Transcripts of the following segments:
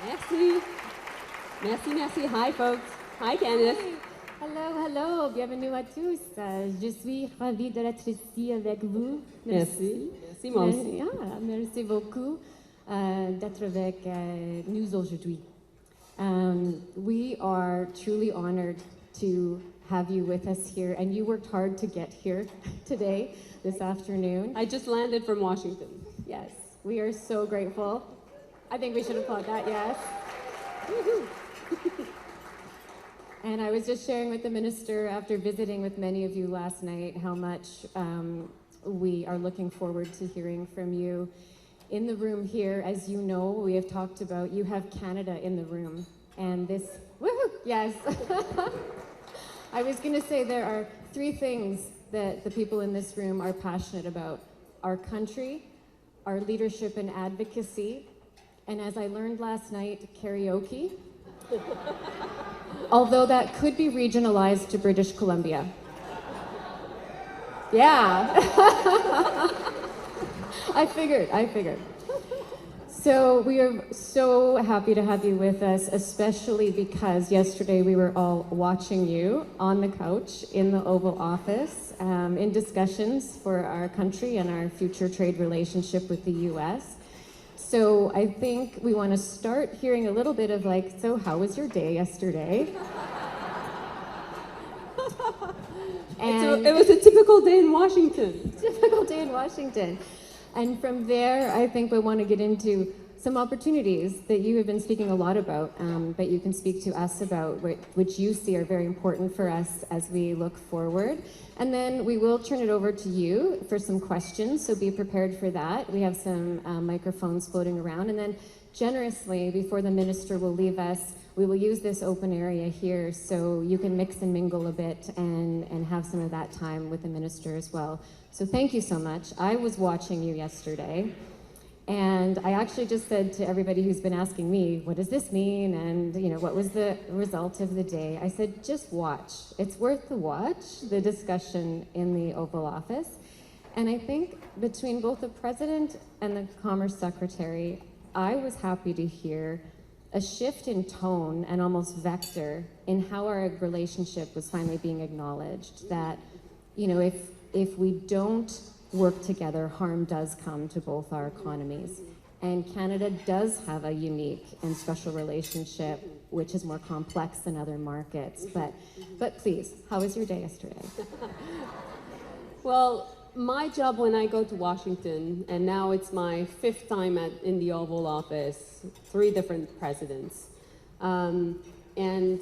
Merci. Merci, merci. Hi, folks. Hi, Candice. Hello, hello. Bienvenue à tous. Je suis ravie d'être ici avec vous. Merci. Merci, moi aussi. Merci beaucoup d'être avec nous aujourd'hui. We are truly honored to have you with us here, and you worked hard to get here today, this afternoon. I just landed from Washington. Yes, we are so grateful. I think we should applaud that, yes. Woo-hoo. And I was just sharing with the minister after visiting with many of you last night how much we are looking forward to hearing from you. In the room here, as you know, we have talked about, you have Canada in the room. And this, woohoo, yes. I was going to say there are three things that the people in this room are passionate about: our country, our leadership and advocacy, and as I learned last night, karaoke. Although that could be regionalized to British Columbia. Yeah. I figured. So we are so happy to have you with us, especially because yesterday we were all watching you on the couch in the Oval Office in discussions for our country and our future trade relationship with the US. So I think we want to start hearing a little bit of like, so how was your day yesterday? And it was a typical day in Washington. Typical day in Washington. And from there, I think we want to get into some opportunities that you have been speaking a lot about, but you can speak to us about, which you see are very important for us as we look forward. And then we will turn it over to you for some questions, so be prepared for that. We have some microphones floating around. And then generously, before the minister will leave us, we will use this open area here so you can mix and mingle a bit and have some of that time with the minister as well. So thank you so much. I was watching you yesterday, and I actually just said to everybody who's been asking me, what does this mean? And what was the result of the day? I said, just watch. It's worth the watch, the discussion in the Oval Office. And I think between both the President and the Commerce Secretary, I was happy to hear a shift in tone and almost vector in how our relationship was finally being acknowledged. That, if we don't work together, harm does come to both our economies. And Canada does have a unique and special relationship, which is more complex than other markets. But please, how was your day yesterday? Well, my job when I go to Washington, and now it's my fifth time in the Oval Office, 3 different presidents. And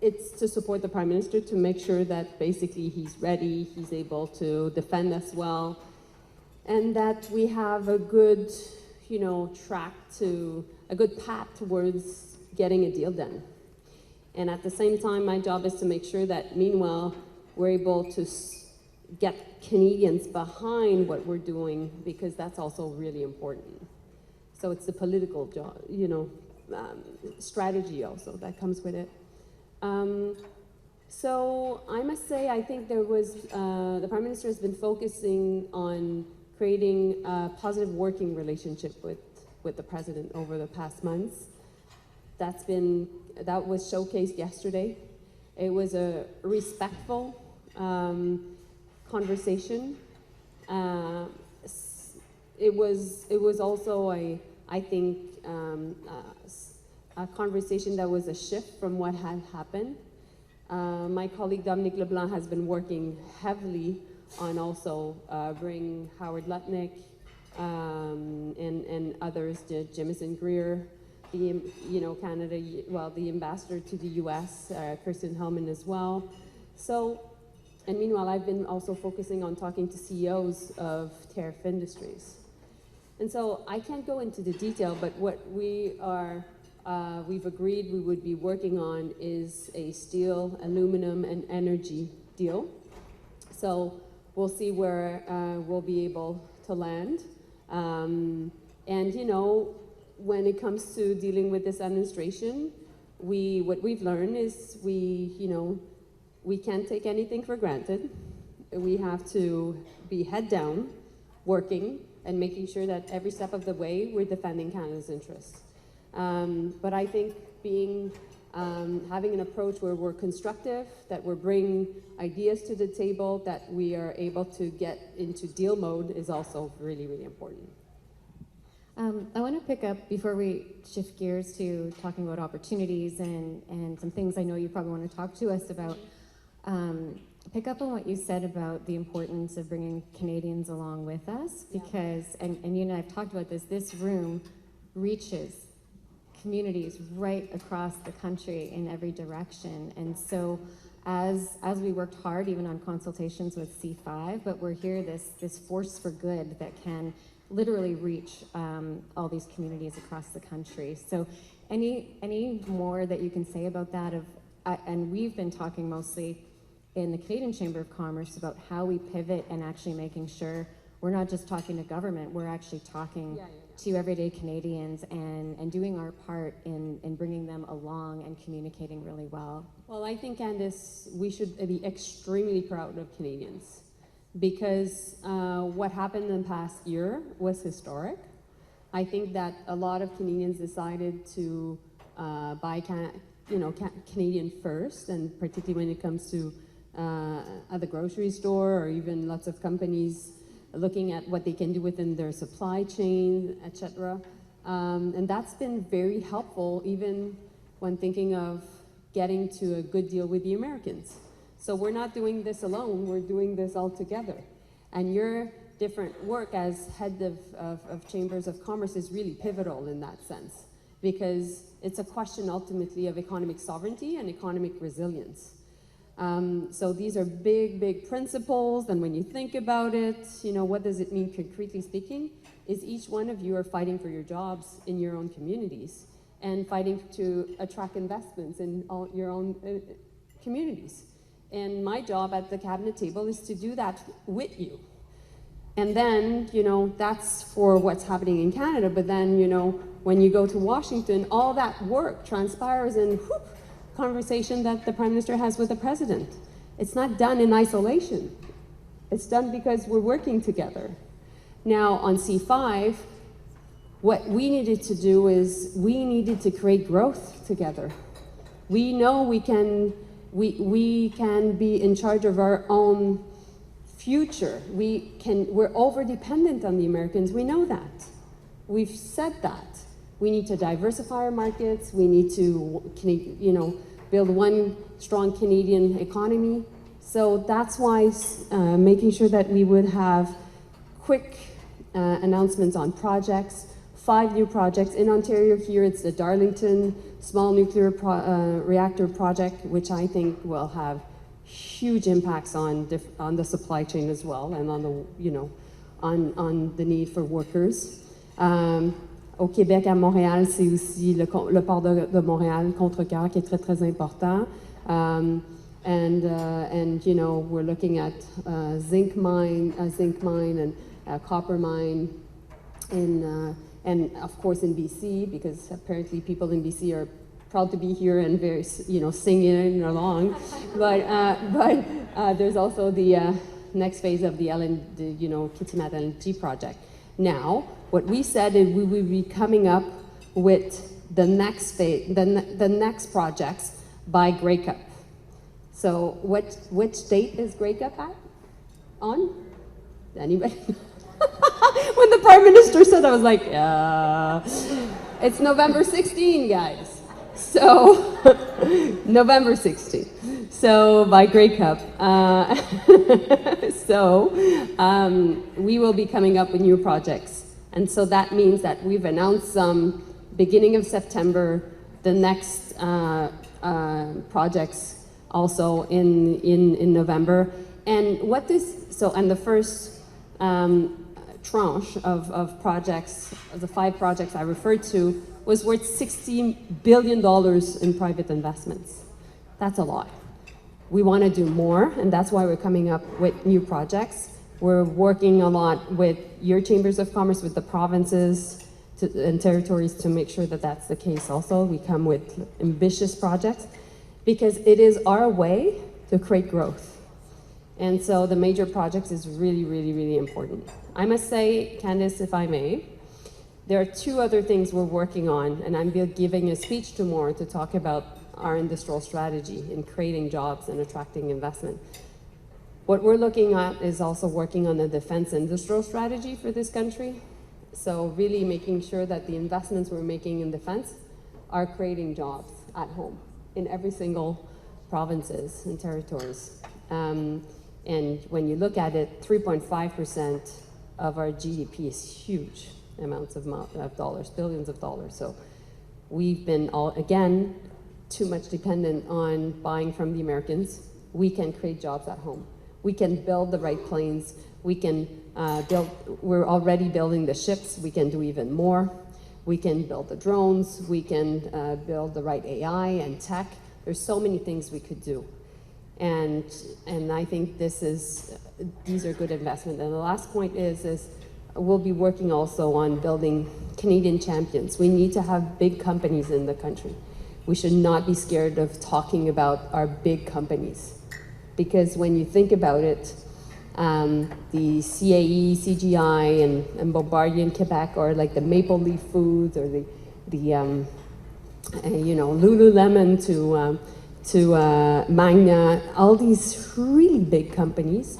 it's to support the Prime Minister, to make sure that basically he's ready, he's able to defend us well, and that we have a good, track to, a good path towards getting a deal done. And at the same time, my job is to make sure that meanwhile, we're able to get Canadians behind what we're doing, because that's also really important. So it's the political job, strategy also that comes with it. So I must say, I think there was, the Prime Minister has been focusing on creating a positive working relationship with the President over the past months. That was showcased yesterday. It was a respectful conversation. It was also I think a conversation that was a shift from what had happened. My colleague Dominique Leblanc has been working heavily on also bring Howard Lutnick and others, Jamison Greer, Canada, the ambassador to the U.S., Kirsten Hellman as well. So, and meanwhile, I've been also focusing on talking to CEOs of tariff industries. And so I can't go into the detail, but what we've agreed we would be working on is a steel, aluminum, and energy deal. So we'll see where we'll be able to land. And when it comes to dealing with this administration, what we've learned is we can't take anything for granted. We have to be head down, working, and making sure that every step of the way we're defending Canada's interests. But I think having an approach where we're constructive, that we're bringing ideas to the table, that we are able to get into deal mode is also really, really important. I want to pick up, before we shift gears to talking about opportunities and some things I know you probably want to talk to us about, pick up on what you said about the importance of bringing Canadians along with us, because, and you and I have talked about this room reaches communities right across the country in every direction. And so as we worked hard, even on consultations with C5, but we're here, this force for good that can literally reach all these communities across the country. So any more that you can say about that? And we've been talking mostly in the Canadian Chamber of Commerce about how we pivot and actually making sure we're not just talking to government, we're actually talking to everyday Canadians and doing our part in bringing them along and communicating really well. Well, I think, Candice, we should be extremely proud of Canadians, because what happened in the past year was historic. I think that a lot of Canadians decided to buy Canadian first, and particularly when it comes to at the grocery store, or even lots of companies looking at what they can do within their supply chain, etc. And that's been very helpful, even when thinking of getting to a good deal with the Americans. So we're not doing this alone, we're doing this all together. And your different work as head of Chambers of Commerce is really pivotal in that sense, because it's a question ultimately of economic sovereignty and economic resilience. So these are big, big principles, and when you think about it, what does it mean concretely speaking, is each one of you are fighting for your jobs in your own communities and fighting to attract investments in all your own communities. And my job at the cabinet table is to do that with you. And then, that's for what's happening in Canada, but then, when you go to Washington, all that work transpires in conversation that the Prime Minister has with the President. It's not done in isolation. It's done because we're working together. Now, on C5, what we needed to do is we needed to create growth together. We know we can be in charge of our own future. We're over-dependent on the Americans. We know that. We've said that. We need to diversify our markets. We need to, build one strong Canadian economy. So that's why making sure that we would have quick announcements on projects, 5 new projects. In Ontario here, it's the Darlington small nuclear reactor project, which I think will have huge impacts on the supply chain as well, and on the, on the need for workers. Au Québec, à Montréal, c'est aussi le port de Montréal, Contrecœur, qui est très, très important. And we're looking at a zinc mine and a copper mine and of course in BC, because apparently people in BC are proud to be here and very, singing along. But there's also the next phase of the Kitimat LNG project. Now, what we said is we will be coming up with the next phase, the next projects by Grey Cup. So which date is Grey Cup on? Anybody? When the Prime Minister said, I was like, it's November 16, guys. So, November 16. So, by Grey Cup. We will be coming up with new projects. And so that means that we've announced some beginning of September, the next projects also in November. And and the first tranche of projects, the 5 projects I referred to, was worth $16 billion in private investments. That's a lot. We want to do more, and that's why we're coming up with new projects. We're working a lot with your chambers of commerce, with the provinces and territories to make sure that that's the case also. We come with ambitious projects because it is our way to create growth. And so the major projects is really, really, really important. I must say, Candice, if I may, There are two other things we're working on, and I'm giving a speech tomorrow to talk about our industrial strategy in creating jobs and attracting investment. What we're looking at is also working on a defense industrial strategy for this country. So really making sure that the investments we're making in defense are creating jobs at home in every single provinces and territories. And when you look at it, 3.5% of our GDP is huge amounts of dollars, billions of dollars. So we've been again, too much dependent on buying from the Americans. We can create jobs at home. We can build the right planes. We can we're already building the ships. We can do even more. We can build the drones. We can build the right AI and tech. There's so many things we could do. And I think these are good investments. And the last point is we'll be working also on building Canadian champions. We need to have big companies in the country. We should not be scared of talking about our big companies. Because when you think about it, the CAE, CGI, and Bombardier in Quebec, or like the Maple Leaf Foods, or the Lululemon to Magna, all these really big companies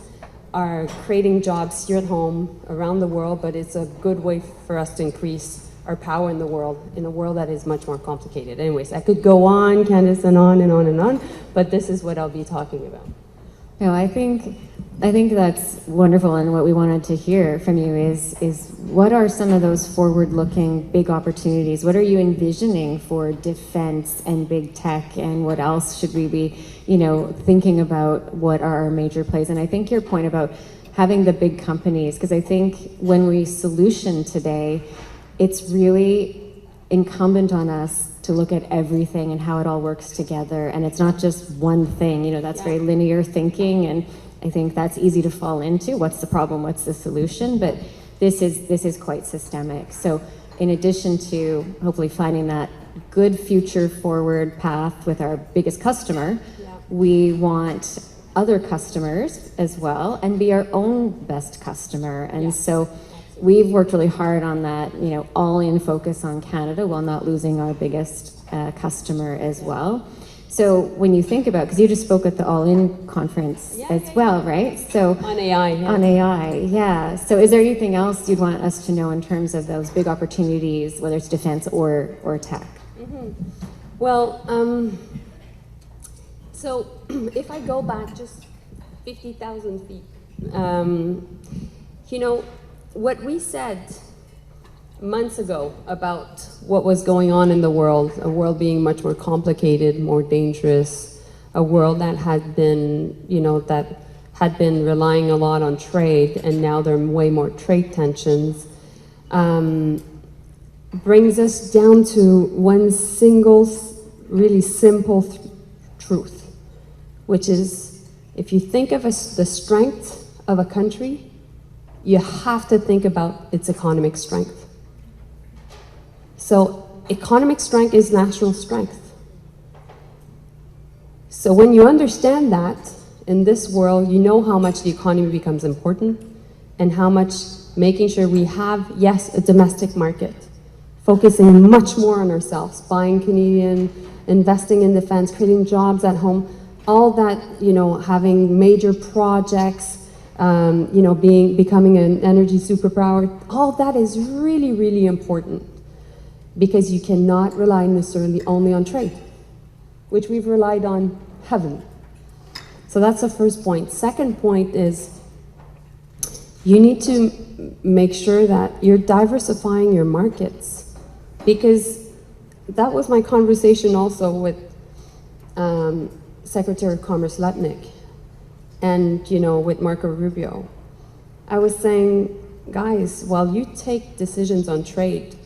are creating jobs here at home, around the world, but it's a good way for us to increase our power in the world, in a world that is much more complicated. Anyways, I could go on, Candice, and on and on and on, but this is what I'll be talking about. No, I think that's wonderful, and what we wanted to hear from you is what are some of those forward-looking big opportunities? What are you envisioning for defense and big tech, and what else should we be, thinking about? What are our major plays? And I think your point about having the big companies, because I think when we solution today, it's really incumbent on us to look at everything and how it all works together, and it's not just one thing. That's very linear thinking, and I think that's easy to fall into. What's the problem? What's the solution? But this is quite systemic. So in addition to hopefully finding that good future forward path with our biggest customer, we want other customers as well and be our own best customer. And so we've worked really hard on that, all-in focus on Canada while not losing our biggest customer as well. So when you think about, because you just spoke at the All-In conference as well, right? So on AI. On AI, yeah. So is there anything else you'd want us to know in terms of those big opportunities, whether it's defense or tech? Mm-hmm. Well, so if I go back just 50,000 feet, what we said months ago about what was going on in the world, a world being much more complicated, more dangerous, a world that had been, relying a lot on trade, and now there are way more trade tensions, brings us down to one single, really simple truth, which is, if you think of the strength of a country, you have to think about its economic strength. So economic strength is national strength. So when you understand that, in this world, you know how much the economy becomes important and how much making sure we have, yes, a domestic market, focusing much more on ourselves, buying Canadian, investing in defense, creating jobs at home, all that, having major projects, becoming an energy superpower, all that is really, really important, because you cannot rely necessarily only on trade, which we've relied on heavily. So that's the first point. Second point is you need to make sure that you're diversifying your markets, because that was my conversation also with Secretary of Commerce Lutnick and, with Marco Rubio. I was saying, guys, while you take decisions on trade,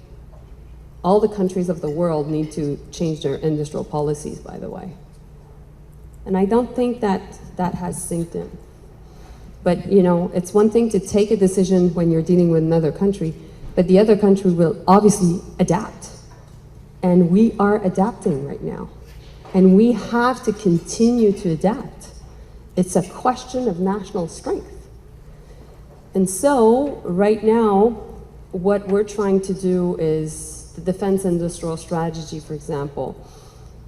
all the countries of the world need to change their industrial policies, by the way. And I don't think that has sinked in. But, it's one thing to take a decision when you're dealing with another country, but the other country will obviously adapt. And we are adapting right now. And we have to continue to adapt. It's a question of national strength. And so, right now, what we're trying to do is the defense industrial strategy, for example.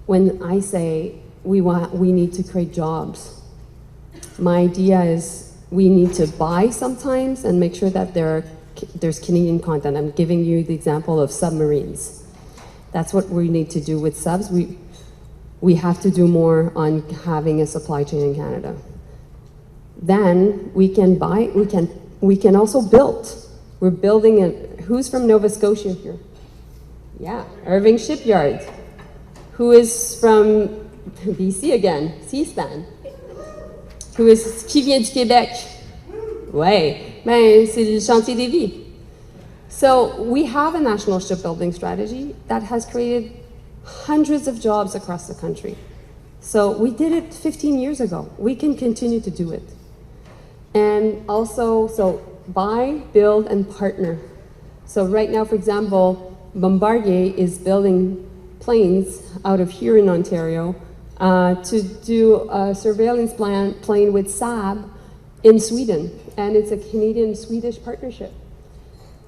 When I say we need to create jobs, my idea is we need to buy sometimes and make sure that there's Canadian content. I'm giving you the example of submarines. That's what we need to do with subs. We have to do more on having a supply chain in Canada. Then we can buy, we can also build. We're building who's from Nova Scotia here? Yeah, Irving Shipyard. Who is from BC again? C-SPAN. Who is, qui vient du Québec? Ouais, ben c'est le chantier des vies. So we have a national shipbuilding strategy that has created hundreds of jobs across the country. So we did it 15 years ago. We can continue to do it. And also, so buy, build, and partner. So right now, for example, Bombardier is building planes out of here in Ontario to do a surveillance plane with Saab in Sweden. And it's a Canadian-Swedish partnership.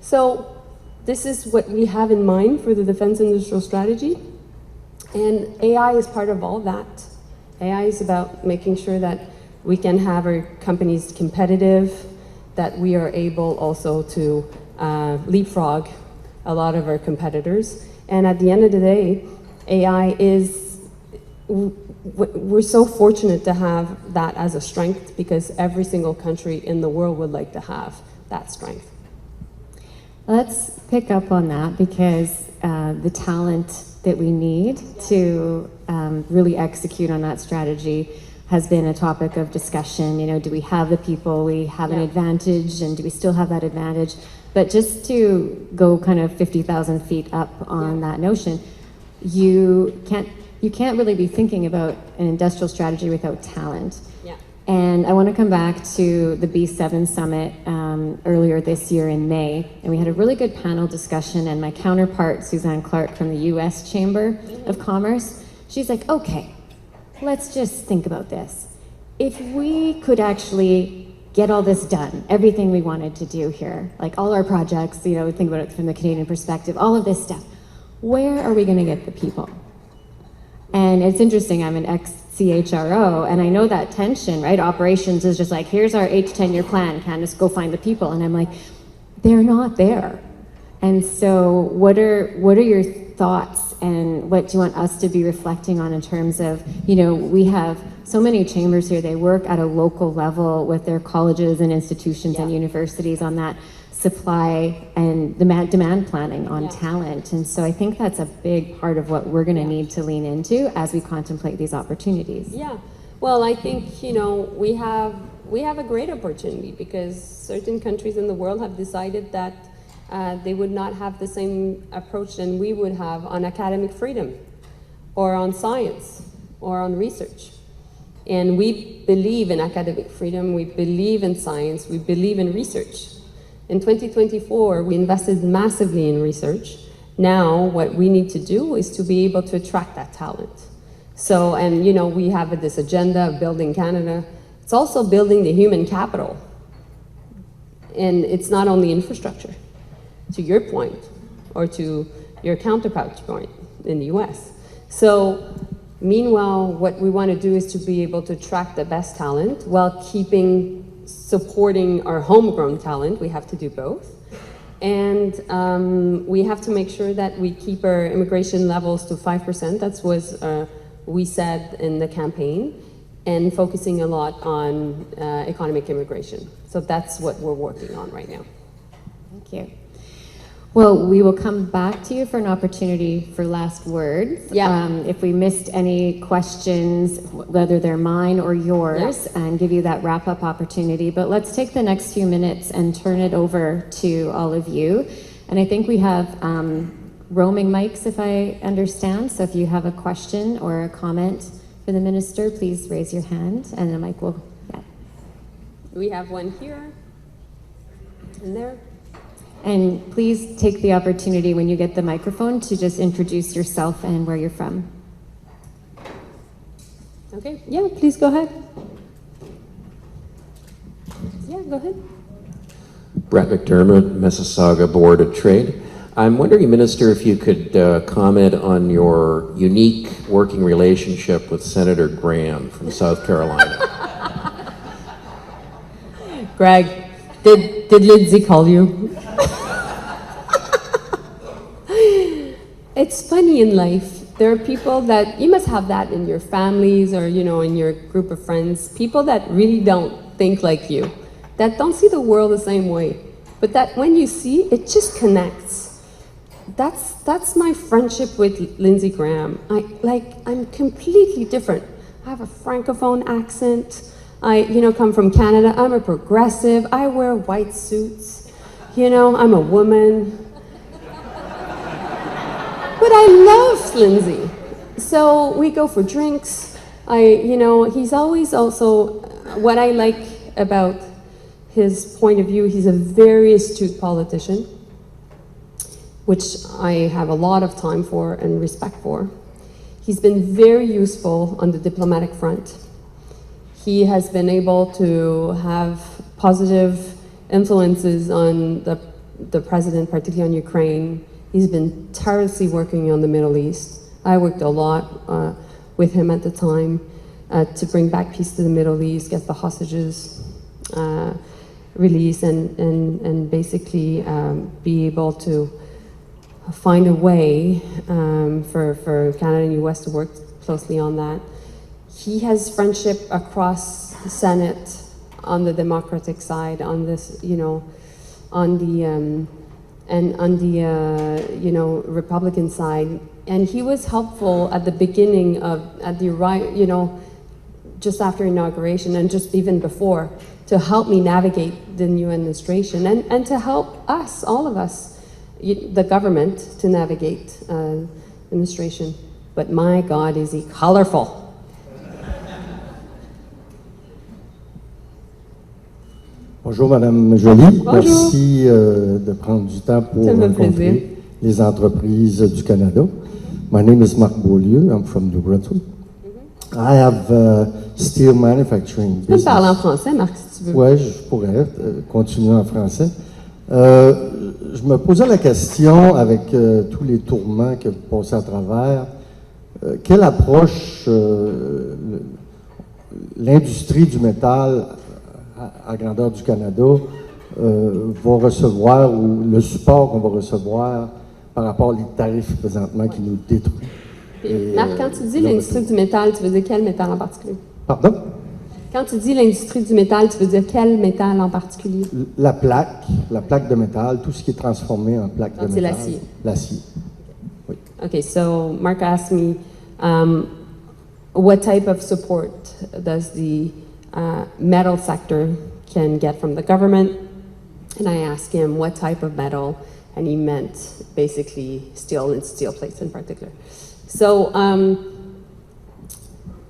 So this is what we have in mind for the defense industrial strategy. And AI is part of all that. AI is about making sure that we can have our companies competitive, that we are able also to leapfrog a lot of our competitors. And at the end of the day, AI is, we're so fortunate to have that as a strength because every single country in the world would like to have that strength. Let's pick up on that because the talent that we need to really execute on that strategy has been a topic of discussion. You know, do we have the people? We have an advantage, and do we still have that advantage? But just to go kind of 50,000 feet up on that notion, you can't really be thinking about an industrial strategy without talent. Yeah. And I want to come back to the B7 summit earlier this year in May, and we had a really good panel discussion, and my counterpart, Suzanne Clark from the US Chamber of Commerce, she's like, okay, let's just think about this. If we could actually get all this done, everything we wanted to do here, like all our projects, you know, think about it from the Canadian perspective, all of this stuff, where are we going to get the people? And it's interesting, I'm an ex-CHRO, and I know that tension, right? Operations is just like, here's our 8 to 10 year plan, Candace, go find the people. And I'm like, they're not there. And so what are your thoughts, and what do you want us to be reflecting on in terms of, you know, we have so many chambers here, they work at a local level with their colleges and institutions and universities on that supply and demand planning on talent. And so I think that's a big part of what we're going to need to lean into as we contemplate these opportunities. Yeah, well, I think, you know, we have a great opportunity because certain countries in the world have decided that they would not have the same approach than we would have on academic freedom or on science or on research. And we believe in academic freedom, we believe in science, we believe in research. In 2024, we invested massively in research. Now, what we need to do is to be able to attract that talent. So, and you know, we have this agenda of building Canada. It's also building the human capital. And it's not only infrastructure, to your point, or to your counterpart's point in the US. So, meanwhile, what we want to do is to be able to attract the best talent while supporting our homegrown talent. We have to do both. And we have to make sure that we keep our immigration levels to 5%. That's what we said in the campaign, and focusing a lot on economic immigration. So that's what we're working on right now. Thank you. Well, we will come back to you for an opportunity for last words. Yeah. If we missed any questions, whether they're mine or yours, and give you that wrap-up opportunity. But let's take the next few minutes and turn it over to all of you. And I think we have roaming mics, if I understand. So if you have a question or a comment for the minister, please raise your hand, and the mic will. Yeah. We have one here and there. And please take the opportunity when you get the microphone to just introduce yourself and where you're from. Okay, yeah, please go ahead. Yeah, go ahead. Brett McDermott, Mississauga Board of Trade. I'm wondering, Minister, if you could comment on your unique working relationship with Senator Graham from South Carolina. Greg, did Lindsay call you? It's funny in life. There are people that, you must have that in your families or, you know, in your group of friends, people that really don't think like you, that don't see the world the same way, but that when you see, it just connects. That's my friendship with Lindsey Graham. I'm completely different. I have a francophone accent. I, you know, come from Canada. I'm a progressive. I wear white suits. You know, I'm a woman. But I love Lindsey. So we go for drinks. You know, he's always also, what I like about his point of view, he's a very astute politician, which I have a lot of time for and respect for. He's been very useful on the diplomatic front. He has been able to have positive influences on the president, particularly on Ukraine. He's been tirelessly working on the Middle East. I worked a lot with him at the time to bring back peace to the Middle East, get the hostages released, and basically be able to find a way for Canada and US to work closely on that. He has friendship across the Senate on the Democratic side, on this, you know, on the you know, Republican side, and he was helpful at the beginning you know, just after inauguration and just even before, to help me navigate the new administration and to help us, all of us, the government, to navigate administration. But my God, is he colorful. Bonjour Madame Joly, Bonjour. Merci de prendre du temps pour rencontrer les entreprises du Canada. My name is Marc Beaulieu, I'm from New Brunswick. I have steel manufacturing Tu peux me business. parler en français, Marc, si tu veux. Oui, je pourrais continuer en français. Je me posais la question, avec tous les tourments que vous passez à travers, quelle approche l'industrie du métal à grandeur du Canada va recevoir, ou le support qu'on va recevoir par rapport aux tarifs présentement qui nous détruisent. Marc, quand tu dis l'industrie du métal, tu veux dire quel métal en particulier? Pardon? Quand tu dis l'industrie du métal, tu veux dire quel métal en particulier? La plaque de métal, tout ce qui est transformé en plaque de métal. C'est l'acier. L'acier. Oui. Okay, so Mark asked me, what type of support does the metal sector can get from the government? And I asked him what type of metal, and he meant basically steel and steel plates in particular. So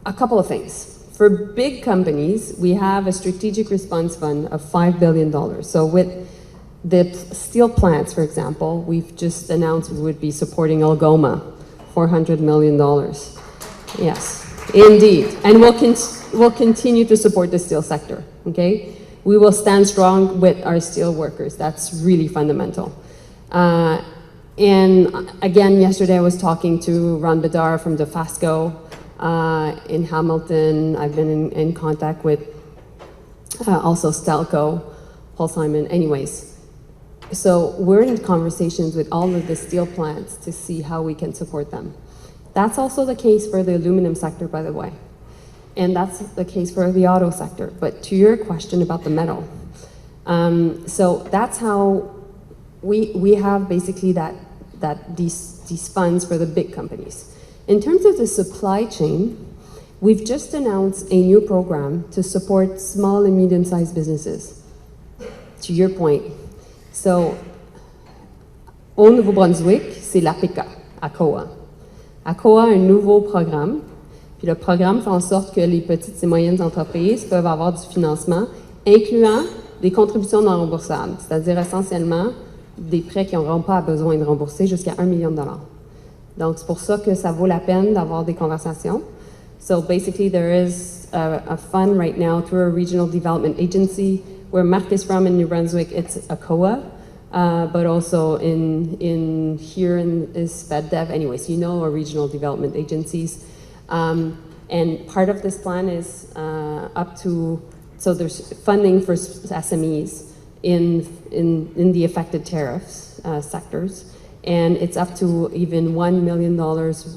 a couple of things. For big companies, we have a strategic response fund of $5 billion. So with the steel plants, for example, we've just announced we would be supporting Algoma, $400 million. Yes, indeed. And we'll continue to support the steel sector, okay? We will stand strong with our steel workers. That's really fundamental. And again, yesterday I was talking to Ron Bedard from Dofasco in Hamilton. I've been in contact with also Stelco, Paul Simon. Anyways, so we're in conversations with all of the steel plants to see how we can support them. That's also the case for the aluminum sector, by the way. And that's the case for the auto sector. But to your question about the metal, so that's how we have basically these funds for the big companies. In terms of the supply chain, we've just announced a new program to support small and medium-sized businesses. To your point, so au Nouveau-Brunswick, c'est l'APECA, ACOA. ACOA a un nouveau programme, puis le programme fait en sorte que les petites et moyennes entreprises peuvent avoir du financement, incluant des contributions non remboursables, c'est-à-dire essentiellement des prêts qui n'auront pas besoin de rembourser jusqu'à $1 million. Donc, c'est pour ça que ça vaut la peine d'avoir des conversations. So basically, there is a fund right now through a regional development agency where Marc is from in New Brunswick, it's ACOA, but also in here is FedDev. Anyways, you know, our regional development agencies. And part of this plan is up to, so there's funding for SMEs in the affected tariffs sectors, and it's up to even $1 million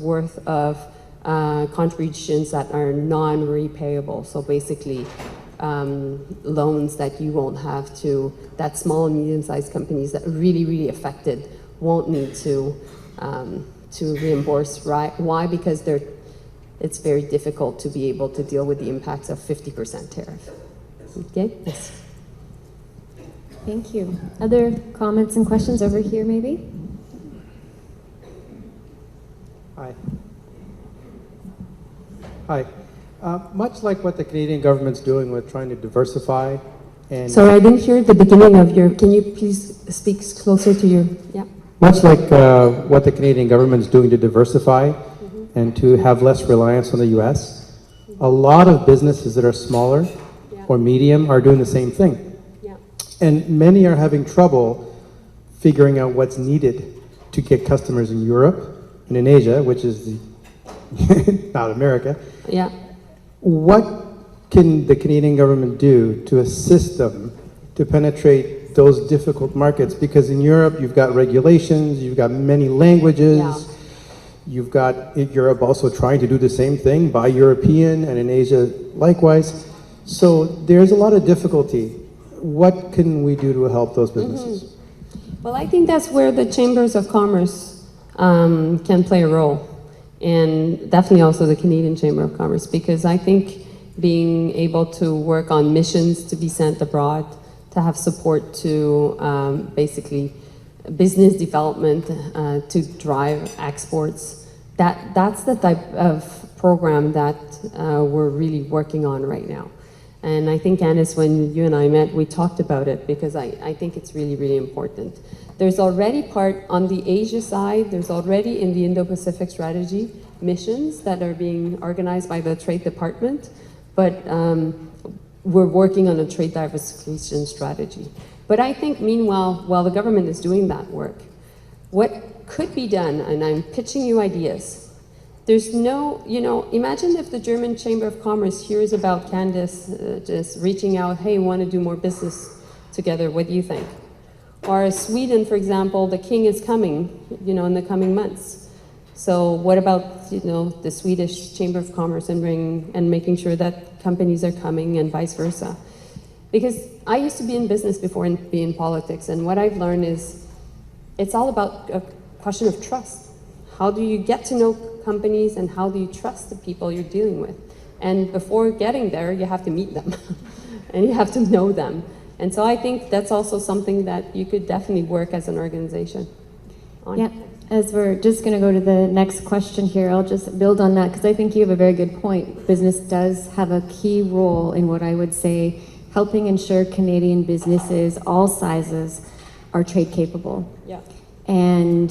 worth of contributions that are non-repayable. So basically, loans that you won't have to, that small and medium-sized companies that are really affected won't need to reimburse, right? Why? Because it's very difficult to be able to deal with the impacts of 50% tariff. Okay, yes. Thank you. Other comments and questions over here, maybe? Hi. Hi. Much like what the Canadian government's doing with trying to diversify and... Sorry, I didn't hear the beginning of your, can you please speak closer to your, yeah? Much like what the Canadian government's doing to diversify and to have less reliance on the US, a lot of businesses that are smaller or medium are doing the same thing. Yeah. And many are having trouble figuring out what's needed to get customers in Europe and in Asia, which is not America. Yeah. What can the Canadian government do to assist them to penetrate those difficult markets? Because in Europe, you've got regulations, you've got many languages, you've got Europe also trying to do the same thing, buy European, and in Asia likewise. So there's a lot of difficulty. What can we do to help those businesses? Well, I think that's where the chambers of commerce can play a role, and definitely also the Canadian Chamber of Commerce, because I think being able to work on missions to be sent abroad, to have support to basically business development to drive exports, that's the type of program that we're really working on right now. And I think, Anis, when you and I met, we talked about it, because I think it's really important. There's already part on the Asia side, there's already in the Indo-Pacific strategy missions that are being organized by the Trade Department, but we're working on a trade diversification strategy. But I think meanwhile, while the government is doing that work, what could be done, and I'm pitching you ideas, there's no, imagine if the German Chamber of Commerce hears about Candace just reaching out, hey, want to do more business together, what do you think? Or Sweden, for example, the king is coming, in the coming months. So what about, the Swedish Chamber of Commerce and making sure that companies are coming and vice versa? Because I used to be in business before and be in politics, and what I've learned is it's all about a question of trust. How do you get to know companies, and how do you trust the people you're dealing with? And before getting there, you have to meet them and you have to know them. And so I think that's also something that you could definitely work as an organization on. Yeah, as we're just going to go to the next question here, I'll just build on that, because I think you have a very good point. Business does have a key role in what I would say helping ensure Canadian businesses, all sizes, are trade capable. Yeah. And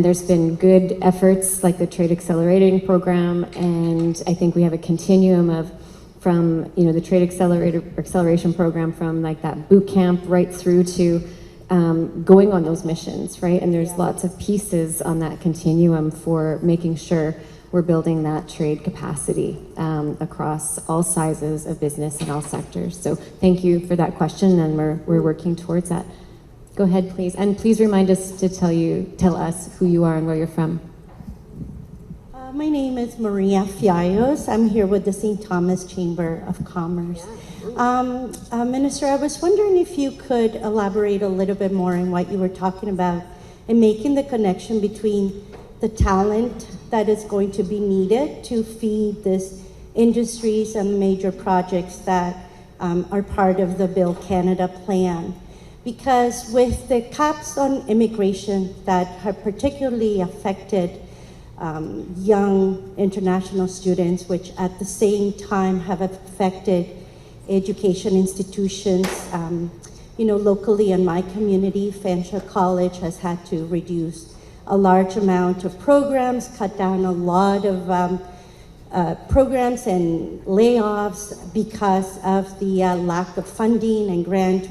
there's been good efforts like the Trade Accelerating Program, and I think we have a continuum from the Trade Acceleration Program, from like that boot camp right through to going on those missions, right? And there's lots of pieces on that continuum for making sure we're building that trade capacity across all sizes of business and all sectors. So thank you for that question, and we're working towards that. Go ahead, please. And please remind us to tell us who you are and where you're from. My name is Maria Fiallos. I'm here with the St. Thomas Chamber of Commerce. Minister, I was wondering if you could elaborate a little bit more on what you were talking about and making the connection between the talent that is going to be needed to feed these industries and major projects that are part of the Build Canada plan. Because with the caps on immigration that have particularly affected young international students, which at the same time have affected education institutions, locally in my community, Fanshawe College has had to reduce a large amount of programs, cut down a lot of programs and layoffs because of the lack of funding and grant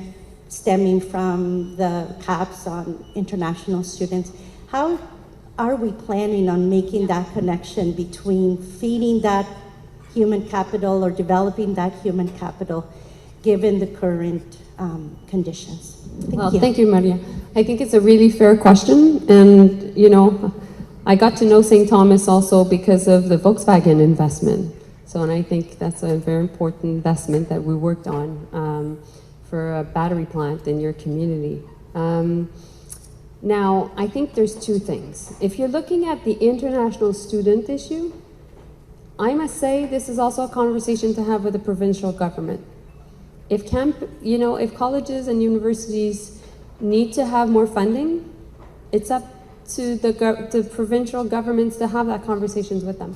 stemming from the caps on international students. How are we planning on making that connection between feeding that human capital or developing that human capital given the current conditions? Thank you, Maria. I think it's a really fair question, and you know, I got to know St. Thomas also because of the Volkswagen investment. So, and I think that's a very important investment that we worked on for a battery plant in your community. Now, I think there's two things. If you're looking at the international student issue, I must say this is also a conversation to have with the provincial government. If if colleges and universities need to have more funding, it's up to the provincial governments to have that conversations with them.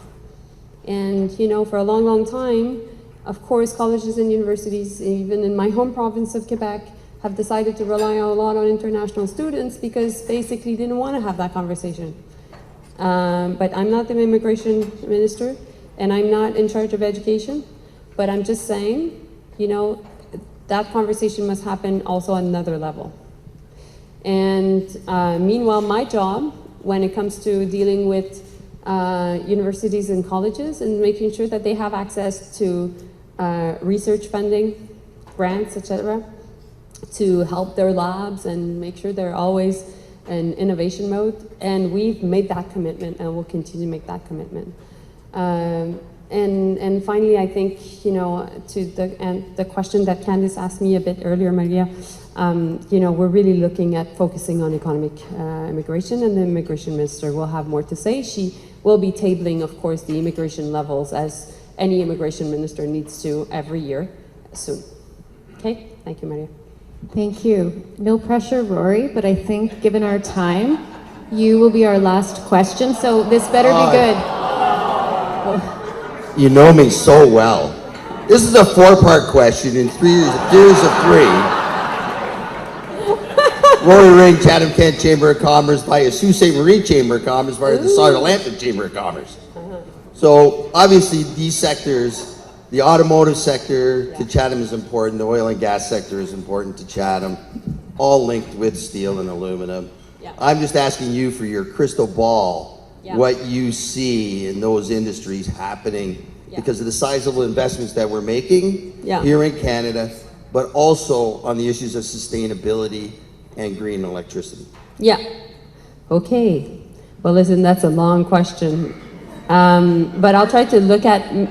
And for a long, long time, of course, colleges and universities, even in my home province of Quebec, have decided to rely a lot on international students because basically didn't want to have that conversation. But I'm not the immigration minister, and I'm not in charge of education, but I'm just saying, that conversation must happen also on another level. And meanwhile, my job, when it comes to dealing with universities and colleges and making sure that they have access to research funding, grants, etc., to help their labs and make sure they're always in innovation mode. And we've made that commitment and we'll continue to make that commitment. And finally, I think, to the question that Candice asked me a bit earlier, Maria, we're really looking at focusing on economic immigration, and the immigration minister will have more to say. She will be tabling, of course, the immigration levels as any immigration minister needs to every year soon. Okay, thank you, Maria. Thank you. No pressure, Rory, but I think given our time, you will be our last question, so this better be good. You know me so well. This is a 4-part question in 3 years of 3. Rory Ring, Chatham-Kent Chamber of Commerce by a Sault Ste. Marie Chamber of Commerce by the Southern Atlantic Chamber of Commerce. So obviously these sectors, the automotive sector to Chatham is important, the oil and gas sector is important to Chatham, all linked with steel and aluminum. I'm just asking you for your crystal ball, what you see in those industries happening because of the sizable investments that we're making here in Canada, but also on the issues of sustainability and green electricity. Okay. Well, listen, that's a long question. But I'll try to look at,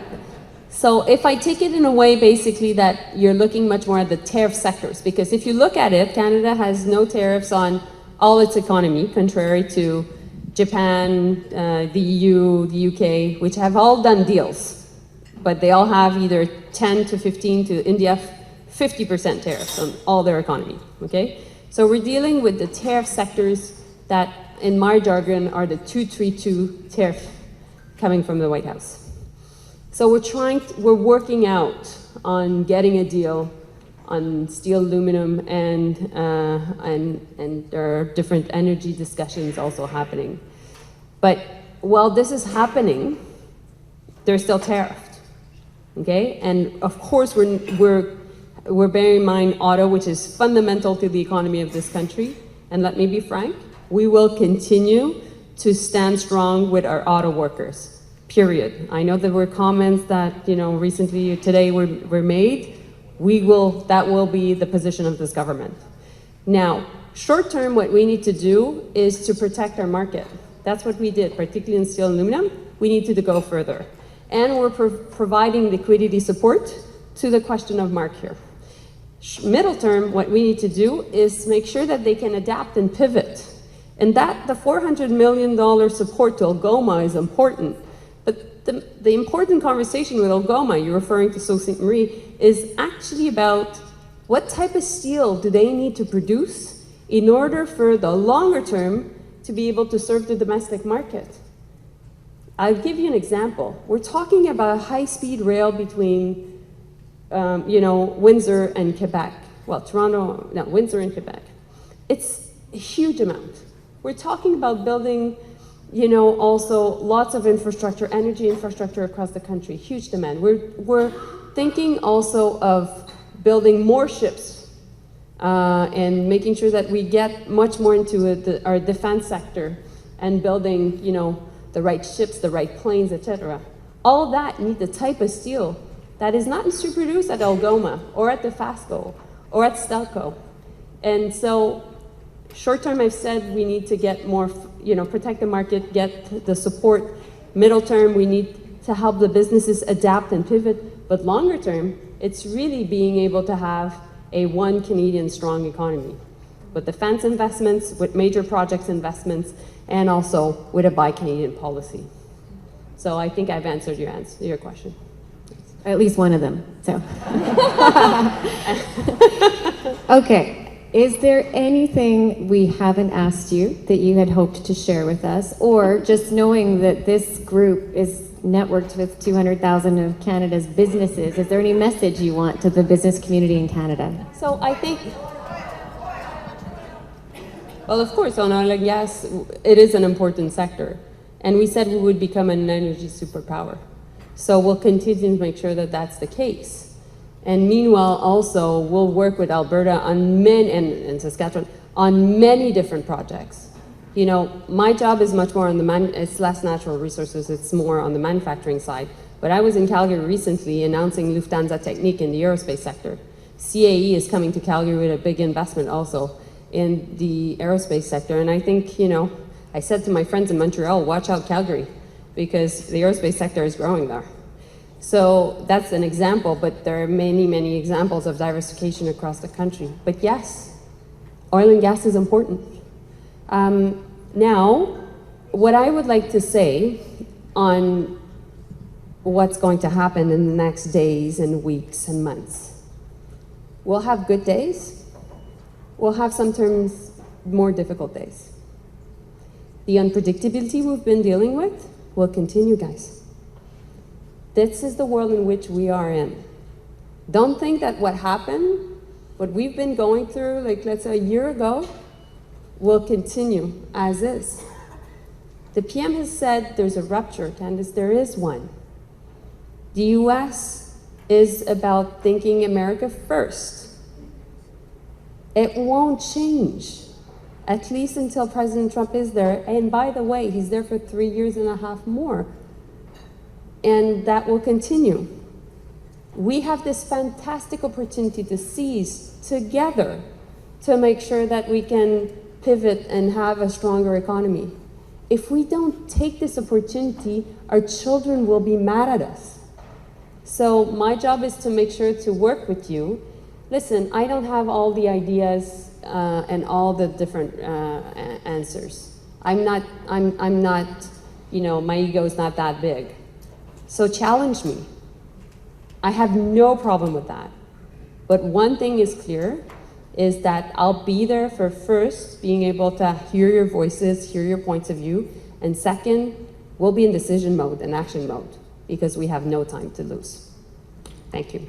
so if I take it in a way basically that you're looking much more at the tariff sectors, because if you look at it, Canada has no tariffs on all its economy, contrary to Japan, the EU, the UK, which have all done deals, but they all have either 10 to 15 to India, 50% tariffs on all their economy, okay? So we're dealing with the tariff sectors that, in my jargon, are the 232 tariff coming from the White House. So we're working out on getting a deal on steel, aluminum, and there are different energy discussions also happening. But while this is happening, they're still tariffed, okay? And of course, we're bearing in mind auto, which is fundamental to the economy of this country. And let me be frank, we will continue to stand strong with our auto workers, period. I know there were comments that, recently, today were made. That will be the position of this government. Now, short term, what we need to do is to protect our market. That's what we did, particularly in steel and aluminum. We need to go further. And we're providing liquidity support to the question of Mark here. Middle term, what we need to do is make sure that they can adapt and pivot. And that the $400 million support to Algoma is important. But the important conversation with Algoma, you're referring to Sault Ste. Marie, is actually about what type of steel do they need to produce in order for the longer term to be able to serve the domestic market. I'll give you an example. We're talking about a high-speed rail between Windsor and Quebec. Well, Windsor and Quebec. It's a huge amount. We're talking about building You know, also lots of infrastructure, energy infrastructure across the country, huge demand. We're thinking also of building more ships and making sure that we get much more into our defense sector and building, you know, the right ships, the right planes, etc. All that need the type of steel that is not produced at Algoma or at Dofasco or at Stelco. And so short term, I've said we need to get more, you know, protect the market, get the support. Middle term, we need to help the businesses adapt and pivot. But longer term, it's really being able to have a one Canadian strong economy with defense investments, with major projects investments, and also with a Buy Canadian policy. So I think I've answered your question. At least one of them, so. Okay. Is there anything we haven't asked you that you had hoped to share with us, or just knowing that this group is networked with 200,000 of Canada's businesses, is there any message you want to the business community in Canada? So I think, well, of course, on oil and gas, it is an important sector. And we said we would become an energy superpower. So we'll continue to make sure that that's the case. And meanwhile, also, we'll work with Alberta on and Saskatchewan on many different projects. You know, my job is much more on it's less natural resources, it's more on the manufacturing side. But I was in Calgary recently announcing Lufthansa Technique in the aerospace sector. CAE is coming to Calgary with a big investment also in the aerospace sector. And I think, you know, I said to my friends in Montreal, watch out Calgary, because the aerospace sector is growing there. So that's an example, but there are many, many examples of diversification across the country. But yes, oil and gas is important. Now, what I would like to say on what's going to happen in the next days and weeks and months. We'll have good days. We'll have sometimes more difficult days. The unpredictability we've been dealing with will continue, guys. This is the world in which we are in. Don't think that what happened, what we've been going through, like let's say a year ago, will continue as is. The PM has said there's a rupture, Candice, there is one. The US is about thinking America first. It won't change, at least until President Trump is there. And by the way, he's there for 3.5 years more. And that will continue. We have this fantastic opportunity to seize together to make sure that we can pivot and have a stronger economy. If we don't take this opportunity, our children will be mad at us. So my job is to make sure to work with you. Listen, I don't have all the ideas and all the different answers. I'm not, you know, my ego is not that big. So challenge me. I have no problem with that. But one thing is clear, is that I'll be there for first, being able to hear your voices, hear your points of view, and second, we'll be in decision mode and action mode, because we have no time to lose. Thank you.